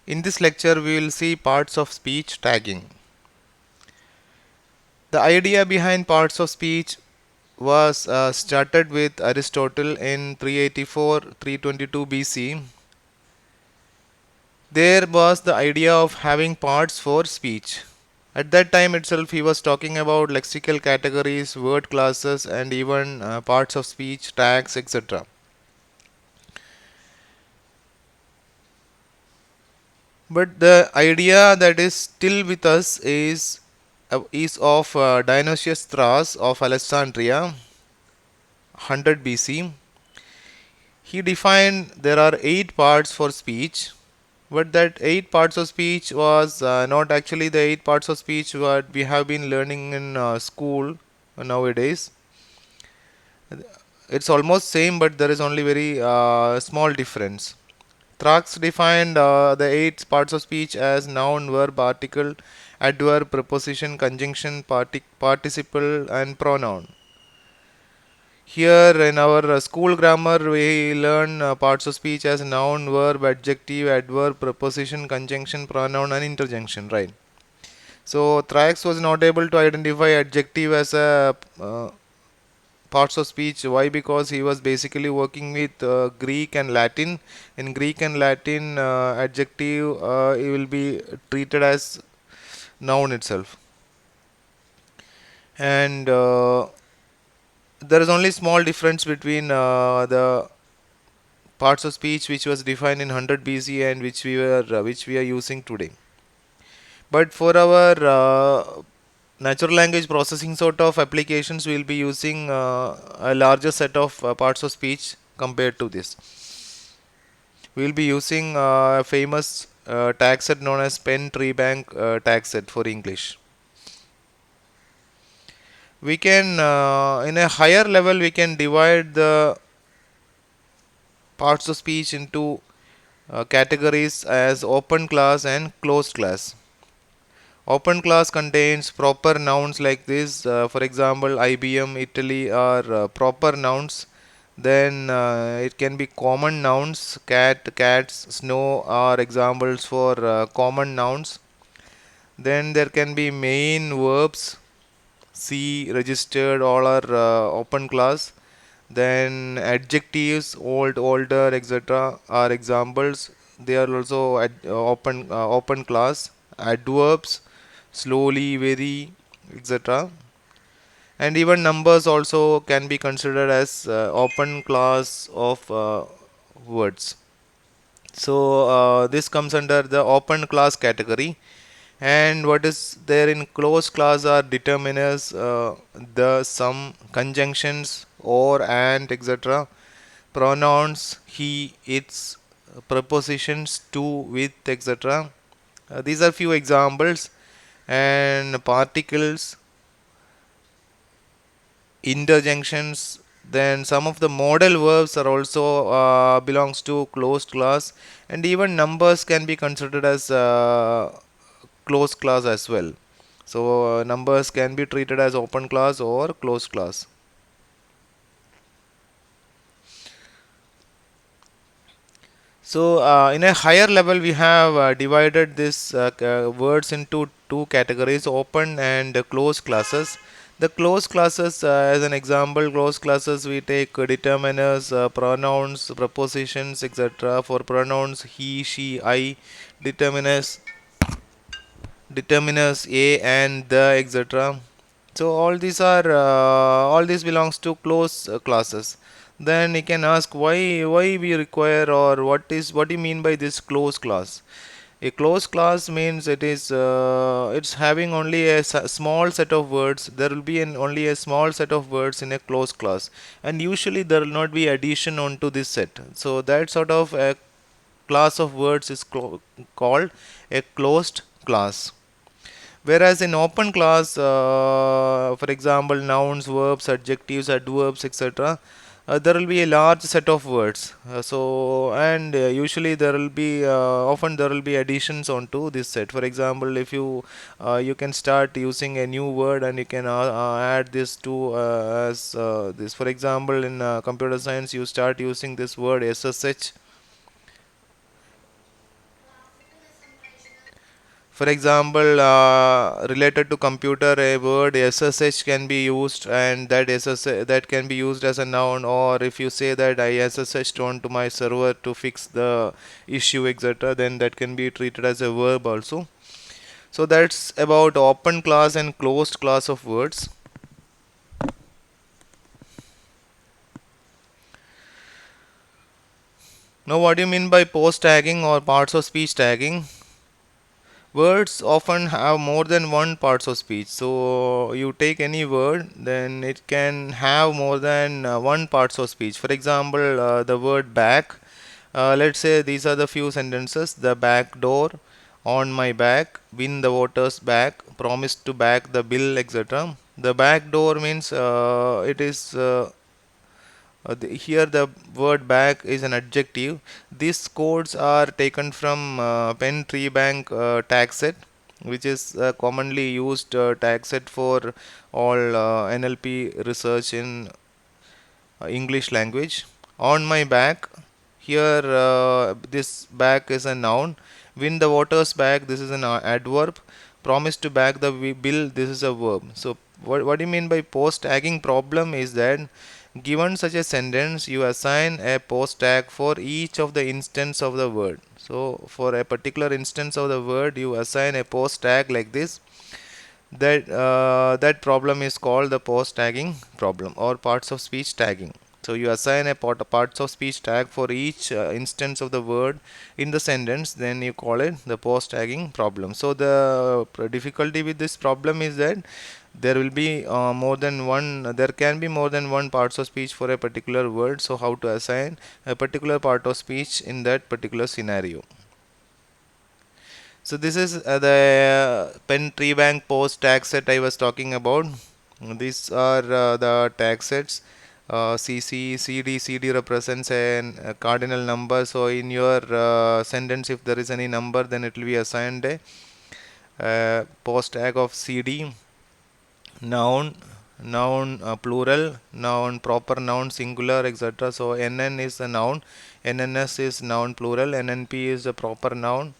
In this lecture, we will see parts of speech tagging. The idea behind parts of speech was started with Aristotle in 384 322 BC. There was the idea of having parts for speech. At that time itself, he was talking about lexical categories, word classes, and even parts of speech, tags, etc. But the idea that is still with us is of Dionysius Thras of Alexandria, 100 BC. He defined there are 8 parts for speech, but that 8 parts of speech was not actually the 8 parts of speech what we have been learning in school nowadays. It's almost same, but there is only very small difference. Thrax defined the 8 parts of speech as noun, verb, article, adverb, preposition, conjunction, participle, and pronoun. Here in our school grammar, we learn parts of speech as noun, verb, adjective, adverb, preposition, conjunction, pronoun, and interjunction, right? So Thrax was not able to identify adjective as a parts of speech. Why? Because he was basically working with Greek and Latin. In Greek and Latin, adjective it will be treated as noun itself, and there is only small difference between the parts of speech which was defined in 100 BC and which we are using today. But for our natural language processing sort of applications, we will be using a larger set of parts of speech compared to this. We will be using a famous tag set known as Penn Treebank tag set for English. We can, in a higher level, we can divide the parts of speech into categories as open class and closed class. Open class contains proper nouns like this. For example, IBM, Italy are proper nouns. Then it can be common nouns. Cat, cats, snow are examples for common nouns. Then there can be main verbs. See, registered, all are open class. Then adjectives, old, older, etc. are examples. They are also open class. Adverbs, slowly, very, etc. And even numbers also can be considered as open class of words. So this comes under the open class category. And what is there in closed class are determiners, the, some, conjunctions, or, and, etc. Pronouns, he, its, prepositions, to, with, etc. These are few examples. And particles, interjunctions, then some of the modal verbs are also belongs to closed class, and even numbers can be considered as closed class as well. So numbers can be treated as open class or closed class. So in a higher level, we have divided this words into two categories: open and closed classes. The closed classes, as an example, closed classes we take determiners, pronouns, prepositions, etc. For pronouns, he, she, I, determiners, determiners a and the, etc. So all these belongs to closed classes. Then you can ask why we require, or what do you mean by this closed class? A closed class means it's having only a small set of words. There will be only a small set of words in a closed class, and usually there will not be addition onto this set. So that sort of a class of words is called a closed class. Whereas in open class, for example, nouns, verbs, adjectives, adverbs, etc., there will be a large set of words. And usually there will be often there will be additions onto this set. For example, if you can start using a new word and you can add this to as this. For example, in computer science, you start using this word SSH. For example, related to computer, a word SSH can be used, and that SSH that can be used as a noun. Or if you say that I SSHed onto my server to fix the issue, etc., then that can be treated as a verb also. So that's about open class and closed class of words. Now, what do you mean by post tagging or parts of speech tagging? Words often have more than one parts of speech. So you take any word, then it can have more than one parts of speech. For example, the word back. Let's say these are the few sentences: the back door, on my back, win the voters back, promise to back the bill, etc. The back door means it is here the word back is an adjective. These codes are taken from Penn Tree Bank tag set, which is commonly used tag set for all NLP research in English language. On my back, here this back is a noun. Win the voters back, this is an adverb. Promise to back the bill, this is a verb. So what do you mean by post tagging problem is that given such a sentence, you assign a post tag for each of the instance of the word. So for a particular instance of the word, you assign a post tag like this. That problem is called the post tagging problem or parts of speech tagging. So you assign a parts of speech tag for each instance of the word in the sentence, then you call it the post tagging problem. So the difficulty with this problem is that there will be there can be more than one parts of speech for a particular word. So how to assign a particular part of speech in that particular scenario? So this is the Penn Tree Bank post tag set I was talking about. These are the tag sets. CC, CD, CD represents a cardinal number. So in your sentence, if there is any number, then it will be assigned a post tag of CD. Noun, noun plural, noun proper noun singular, etc. So NN is a noun, NNS is noun plural, NNP is a proper noun.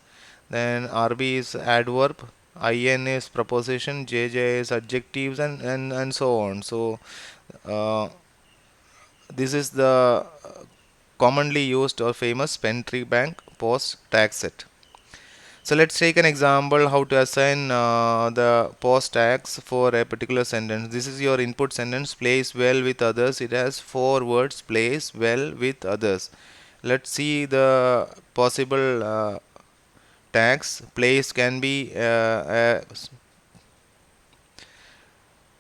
Then RB is adverb, IN is preposition, JJ is adjectives, and so on. So uh, this is the commonly used or famous Penn Tree Bank post tag set. So let's take an example how to assign the post tags for a particular sentence. This is your input sentence: plays well with others. It has four words: plays well with others. Let's see the possible tags. Plays can be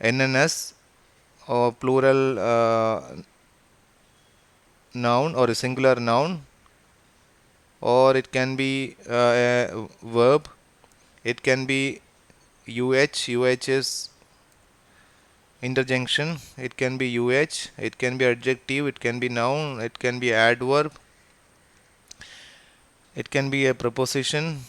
NNS or plural noun or a singular noun, or it can be a verb. It can be UH is interjunction. It can be it can be adjective, it can be noun, it can be adverb, it can be a preposition.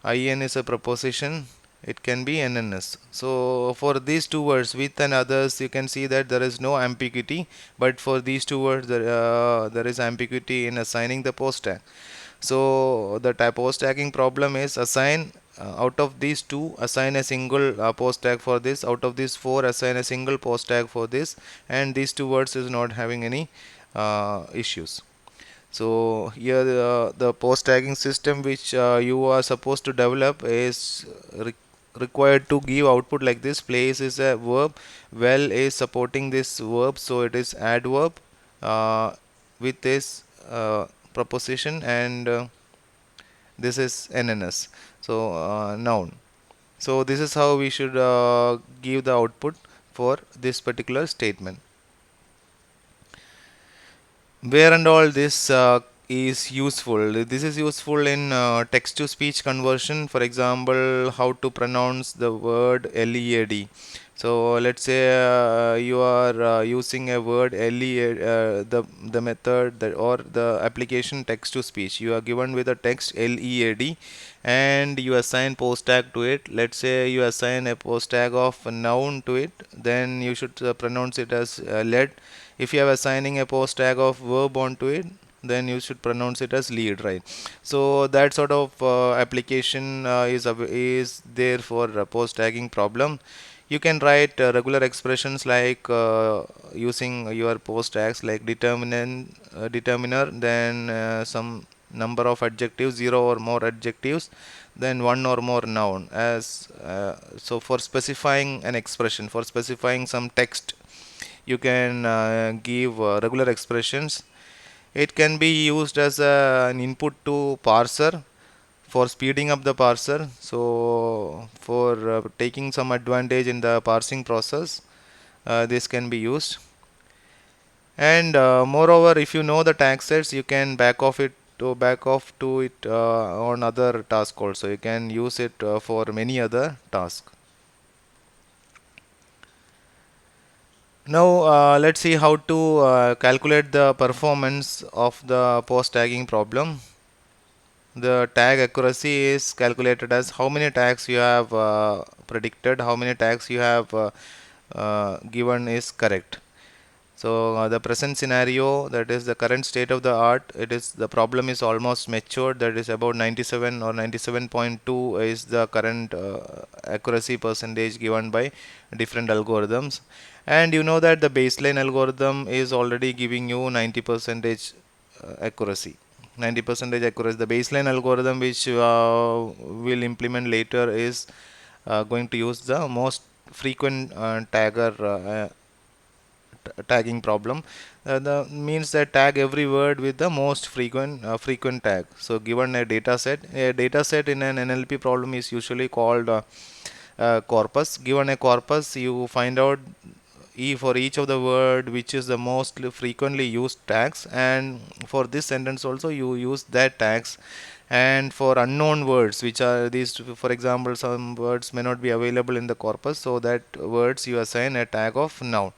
In is a preposition, it can be NNS. So for these two words, with and others, you can see that there is no ambiguity, but for these two words there is ambiguity in assigning the post tag. So the post tagging problem is assign out of these two, assign a single post tag for this. Out of these four, assign a single post tag for this, and these two words is not having any issues. So here the post tagging system which you are supposed to develop is required to give output like this. Place is a verb, well is supporting this verb, so it is adverb with this preposition, and this is NNS, so noun. So this is how we should give the output for this particular statement. Where and all this is useful? This is useful in text to speech conversion. For example, how to pronounce the word LEAD. So let's say you are using a word LEAD, the method that, or the application text to speech. You are given with a text LEAD, and you assign post tag to it. Let's say you assign a post tag of a noun to it, then you should pronounce it as lead. If you are assigning a post tag of verb onto it, then you should pronounce it as lead, right? So that sort of application is there for post tagging problem. You can write regular expressions like using your post tags like determiner, then some number of adjectives, zero or more adjectives, then one or more noun. As so for specifying an expression, for specifying some text, you can give regular expressions. It can be used as an input to parser for speeding up the parser. So for taking some advantage in the parsing process, this can be used. And moreover, if you know the tag sets, you can back off to it on other tasks also. You can use it for many other tasks. Now let's see how to calculate the performance of the post tagging problem. The tag accuracy is calculated as how many tags you have predicted, how many tags you have given is correct. So the present scenario, that is the current state of the art, it is the problem is almost matured, that is about 97 or 97.2 is the current accuracy percentage given by different algorithms. And you know that the baseline algorithm is already giving you 90 percentage accuracy. 90 percentage accuracy. The baseline algorithm which will implement later is going to use the most frequent tagging problem. The means that tag every word with the most frequent tag. So given a data set in an NLP problem is usually called corpus. Given a corpus, you find out for each of the word which is the most frequently used tags, and for this sentence also you use that tags. And for unknown words, which are these, for example, some words may not be available in the corpus, so that words you assign a tag of noun.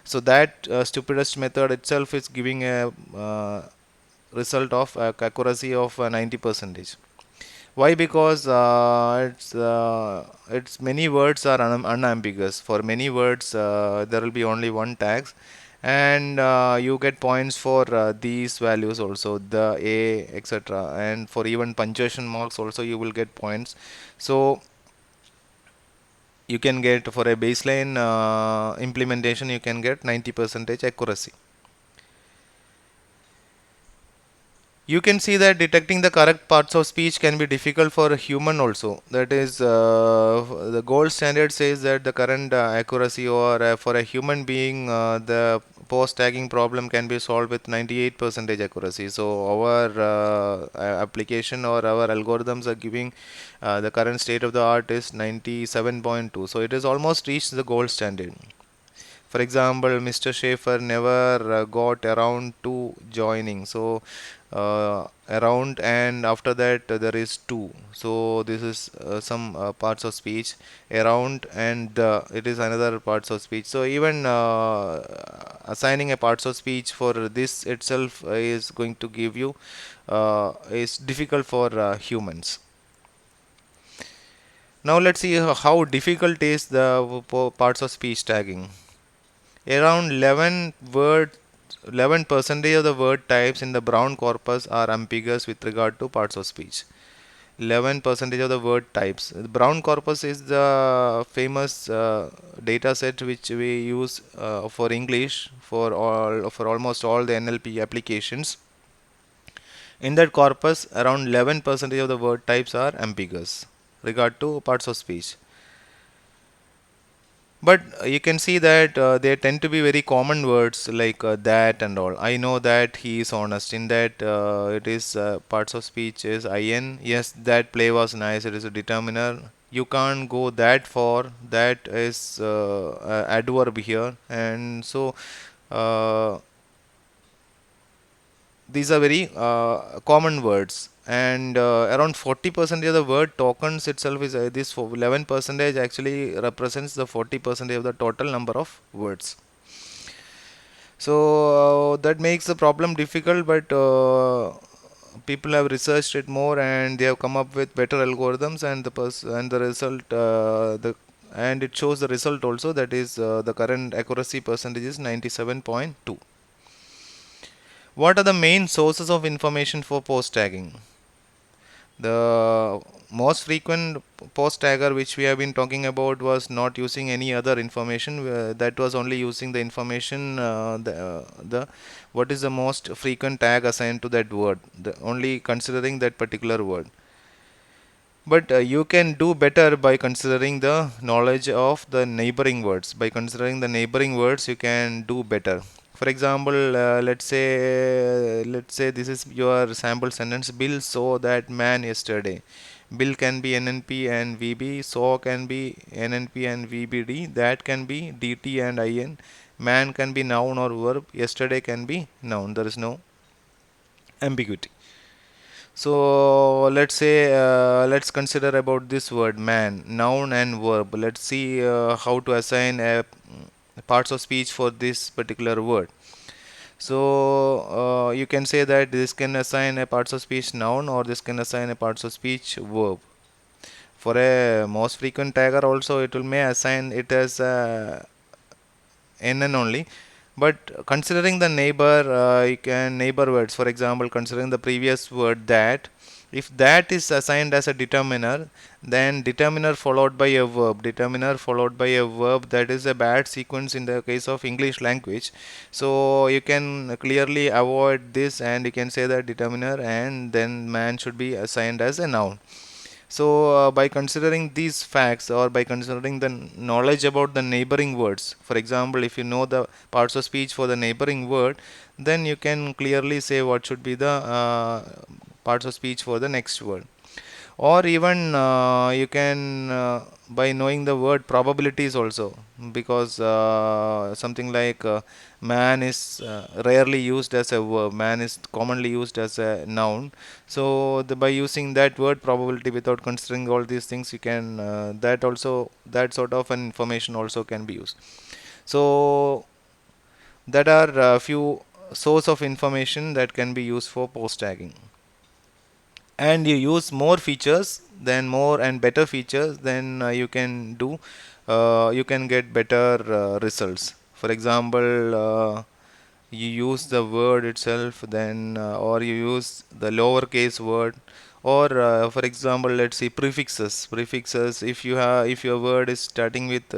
So that stupidest method itself is giving a result of accuracy of 90 percentage. Why? Because it's many words are unambiguous. For many words, there will be only one tags, and you get points for these values also, the a, etc. And for even punctuation marks also, you will get points. So you can get, for a baseline implementation, you can get 90 percentage accuracy. You can see that detecting the correct parts of speech can be difficult for a human also. That is, the gold standard says that the current accuracy, or for a human being, the post tagging problem can be solved with 98 percentage accuracy. So our application or our algorithms are giving the current state of the art is 97.2. So it has almost reached the gold standard. For example, Mr. Schaefer never got around to joining. So around, and after that there is two. So this is some parts of speech. Around and it is another parts of speech. So even assigning a parts of speech for this itself is going to give you is difficult for humans. Now let's see how difficult is the parts of speech tagging. Around 11 percentage of the word types in the brown corpus are ambiguous with regard to parts of speech. 11 percentage of the word types. The brown corpus is the famous data set which we use for English for almost all the NLP applications. In that corpus, around 11 percentage of the word types are ambiguous regard to parts of speech. But you can see that they tend to be very common words like that and all. I know that he is honest. In that, it is parts of speech is in. Yes, that play was nice. It is a determiner. You can't go that far. That is adverb here, and so uh, these are very common words. And around 40% of the word tokens itself is this 11 percentage actually represents the 40% of the total number of words. So that makes the problem difficult, but people have researched it more and they have come up with better algorithms, and the result and it shows the result also, that is the current accuracy percentage is 97.2. What are the main sources of information for post tagging? The most frequent post tagger which we have been talking about was not using any other information. That was only using the information, the what is the most frequent tag assigned to that word, only considering that particular word. But you can do better by considering the knowledge of the neighboring words. By considering the neighboring words, you can do better. For example, let's say this is your sample sentence. Bill saw that man yesterday. Bill can be NNP and VB. Saw can be NNP and VBD. That can be DT and IN. Man can be noun or verb. Yesterday can be noun. There is no ambiguity. So let's consider about this word man, noun and verb. Let's see how to assign parts of speech for this particular word. So you can say that this can assign a parts of speech noun, or this can assign a parts of speech verb. For a most frequent tagger also, it will may assign it as NN only. But considering the neighbor, you can neighbor words. For example, considering the previous word that, if that is assigned as a determiner, then determiner followed by a verb, determiner followed by a verb, that is a bad sequence in the case of English language. So you can clearly avoid this, and you can say that determiner and then man should be assigned as a noun. So, by considering these facts, or by considering the knowledge about the neighboring words, for example, if you know the parts of speech for the neighboring word, then you can clearly say what should be the parts of speech for the next word. Or even you can, by knowing the word probabilities also, because something like man is rarely used as a verb, man is commonly used as a noun. So by using that word probability without considering all these things, you can that also, that sort of an information also can be used. So that are a few source of information that can be used for post tagging. And you use more features, then more and better features, then you can get better results. For example, you use the word itself, then or you use the lowercase word, or for example, let's see, prefixes. If you have, if your word is starting with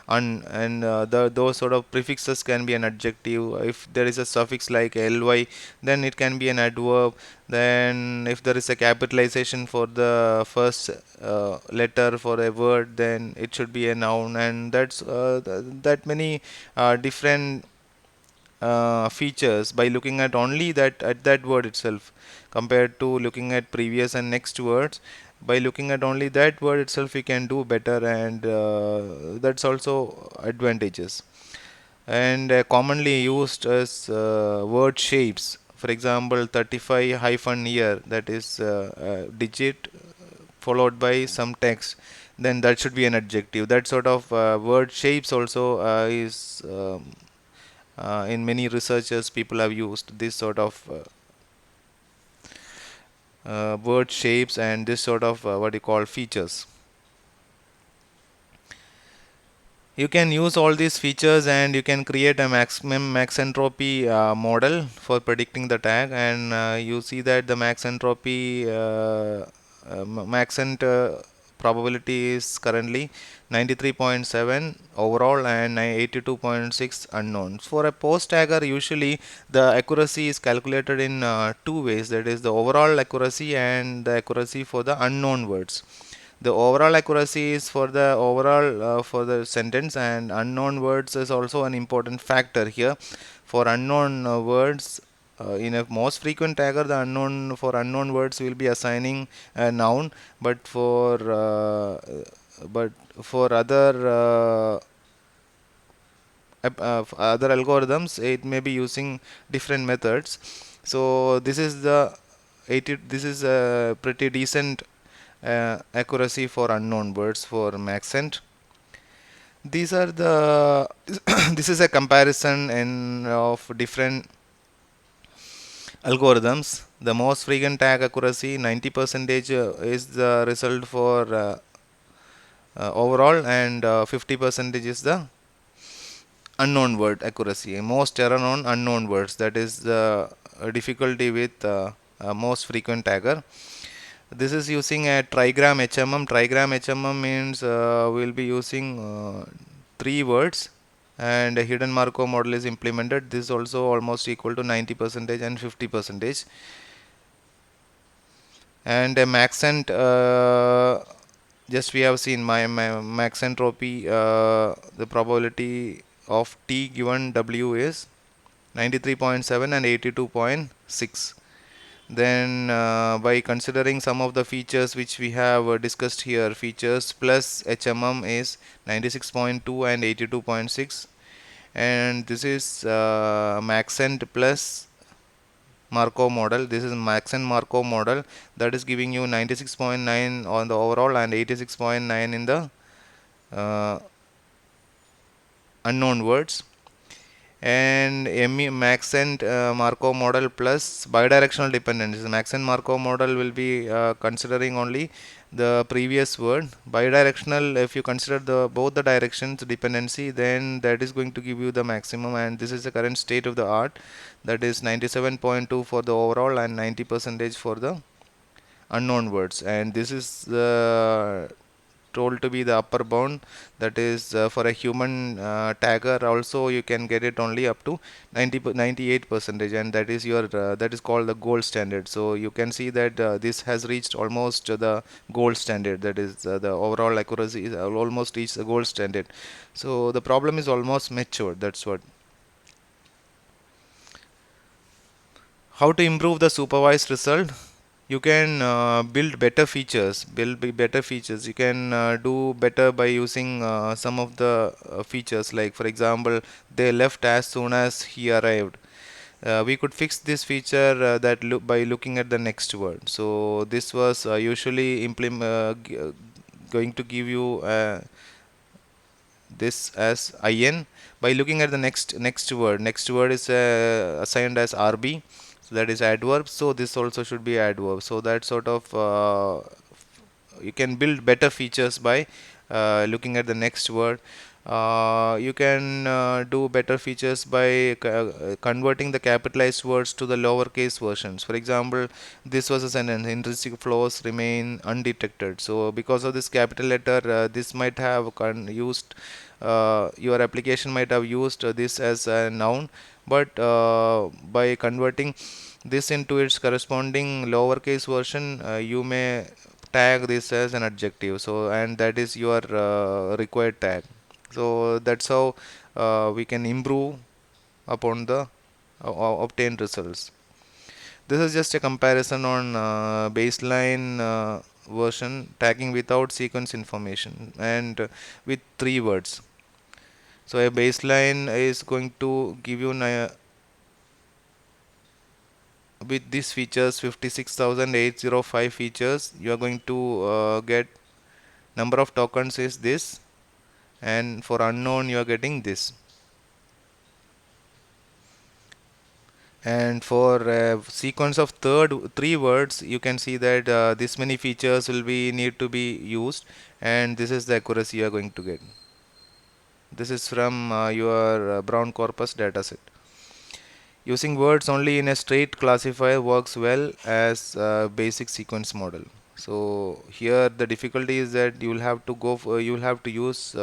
un, and those sort of prefixes can be an adjective. If there is a suffix like ly, then it can be an adverb. Then if there is a capitalization for the first letter for a word, then it should be a noun. And that many different features, by looking at only that, at that word itself, compared to looking at previous and next words. By looking at only that word itself, we can do better, and that's also advantages. And commonly used as word shapes. For example, 35 hyphen year, that is digit followed by some text, then that should be an adjective. That sort of word shapes also is in many researchers, people have used this sort of word shapes and this sort of what you call features. You can use all these features, and you can create a maximum max entropy model for predicting the tag. And you see that the max entropy maxent probability is currently 93.7 overall and 82.6 unknown. For a post tagger, usually the accuracy is calculated in two ways, that is the overall accuracy and the accuracy for the unknown words. The overall accuracy is for the overall for the sentence, and unknown words is also an important factor here. For unknown words, in a most frequent tagger, the unknown, for unknown words will be assigning a noun, but but for other algorithms, it may be using different methods. So this is the 80, this is a pretty decent accuracy for unknown words for maxent. These are the this is a comparison of different algorithms. The most frequent tag accuracy 90 percentage is the result for overall, and 50 percentage is the unknown word accuracy, most error on unknown words. That is the difficulty with most frequent tagger. This is using a trigram HMM. Trigram HMM means we'll be using three words and a hidden Markov model is implemented. This is also almost equal to 90 percentage and 50 percentage. And a Maxent, just we have seen my max entropy, the probability of T given W is 93.7 and 82.6. Then by considering some of the features which we have discussed here, features plus HMM is 96.2 and 82.6, and this is Maxent plus Markov model. This is Maxent Markov model, that is giving you 96.9 on the overall and 86.9 in the uh, unknown words. And ME Maxent Markov model plus bidirectional dependencies. Maxent Markov model will be considering only the previous word. Bidirectional, if you consider the both the directions dependency, then that is going to give you the maximum, and this is the current state of the art, that is 97.2 for the overall and 90 percentage for the unknown words. And this is told to be the upper bound, that is for a human tagger also you can get it only up to 98 percentage, and that is your that is called the gold standard. So you can see that this has reached almost the gold standard, that is the overall accuracy is almost reached the gold standard. So the problem is almost matured. That's what. How to improve the supervised result? You can build better features. You can do better by using some of the features, like for example, they left as soon as he arrived. We could fix this feature by looking at the next word. So this was usually going to give you this as in by looking at the next word is assigned as RB, so that is adverb, so this also should be adverb. So that sort of you can build better features by looking at the next word. You can do better features by converting the capitalized words to the lowercase versions. For example, this was a sentence: intrinsic flaws remain undetected. So because of this capital letter, this might have used your application might have used this as a noun, but by converting this into its corresponding lowercase version, you may tag this as an adjective. So, and that is your required tag. So that's how we can improve upon the obtained results. This is just a comparison on baseline version tagging without sequence information and with three words. So a baseline is going to give you with these features 56,805 features. You are going to get number of tokens is this, and for unknown you are getting this. And for a sequence of three words, you can see that this many features will be need to be used, and this is the accuracy you are going to get. This is from your Brown corpus dataset. Using words only in a straight classifier works well as a basic sequence model. So here the difficulty is that you will have to you will have to use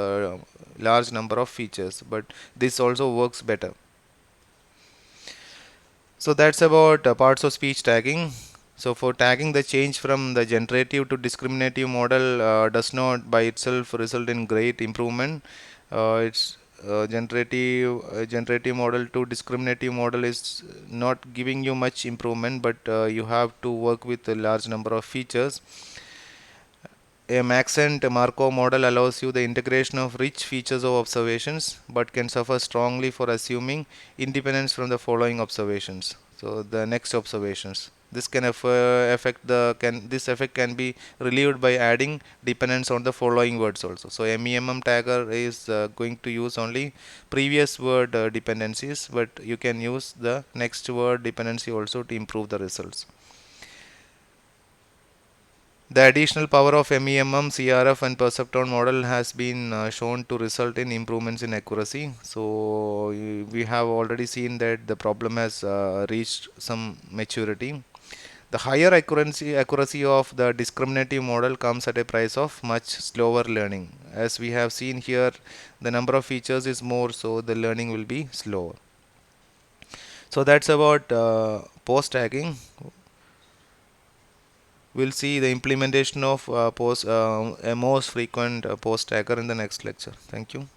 large number of features, but this also works better. So that's about parts of speech tagging. So for tagging, the change from the generative to discriminative model does not by itself result in great improvement. It's generative model to discriminative model is not giving you much improvement, but you have to work with a large number of features. A Maxent Markov model allows you the integration of rich features of observations, but can suffer strongly for assuming independence from the following observations. So the next observations. This can affect the can this effect can be relieved by adding dependence on the following words also. So MEMM tagger is going to use only previous word dependencies, but you can use the next word dependency also to improve the results. The additional power of MEMM, CRF, and Perceptron model has been shown to result in improvements in accuracy. So we have already seen that the problem has reached some maturity. The higher accuracy of the discriminative model comes at a price of much slower learning. As we have seen here, the number of features is more, so the learning will be slower. So that's about post tagging. We'll see the implementation of a most frequent post tagger in the next lecture. Thank you.